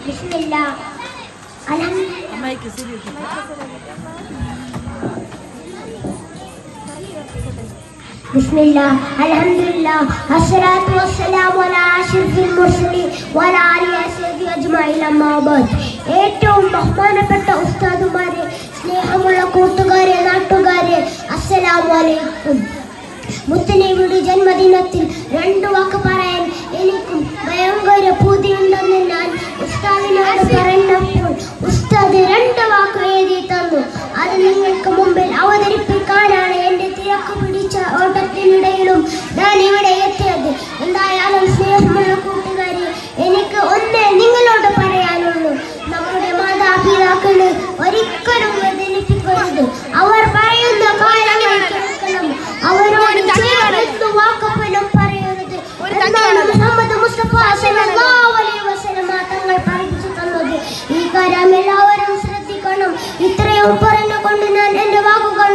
ബിസ്മില്ലാ ബിസ്മില്ലാ അൽഹംദുലില്ലാ അസ്സലാത്തു വസ്സലാമു അലാ അഷ്റഫിൽ മുർസലീൻ വഅലാ ആലിഹി വസഹ്ബിഹി അജ്മഈൻ അമ്മാ ബഅദ്. ഏറ്റവും ബഹുമാനപ്പെട്ട ഉസ്താദുമാരെ, സ്നേഹമുള്ള കൂട്ടുകാരെ, നാട്ടുകാരെ, അസ്സലാമു അലൈക്കും. മുത്തനബിയുടെ ജന്മദിനത്തിൽ രണ്ടു വാക്ക് പറയാൻ എനിക്കും ഭയങ്കര പൂതിയുണ്ടെന്ന് ഞാൻ ഉസ്താദിനോട് പറഞ്ഞപ്പോൾ ഉസ്താദ് രണ്ട് വാക്ക് എഴുതി തന്നു. അത് നിങ്ങൾക്ക് മുമ്പിൽ അവതരിപ്പിക്കാനാണ് എന്റെ തിരക്ക് പിടിച്ച ഓട്ടത്തിനിടയിലും ഞാൻ ഇവിടെ എത്തിയത്. എന്തായാലും സ്നേഹമുള്ള കൂട്ടുകാരെ, എനിക്ക് ഒന്നേ നിങ്ങളോട് പറയാനുള്ളൂ. നമ്മുടെ മാതാപിതാക്കള് ഒരിക്കലും വേദനിപ്പിക്കരുത്. അവർ പറയുന്ന കാര്യങ്ങൾ കേൾക്കണം. അവരോട് വാക്കപ്പനം പറയരുത്. മുഹമ്മദ് മുസ്തഫ സല്ലല്ലാഹു അലൈഹി വസല്ലം തങ്ങൾ പഠിപ്പിച്ചു തന്നത്. ഈ കാര്യം എല്ലാവരും ശ്രദ്ധിക്കണം. ഇത്രയും പറഞ്ഞുകൊണ്ട് ഞാൻ എന്റെ വാക്കുകൾ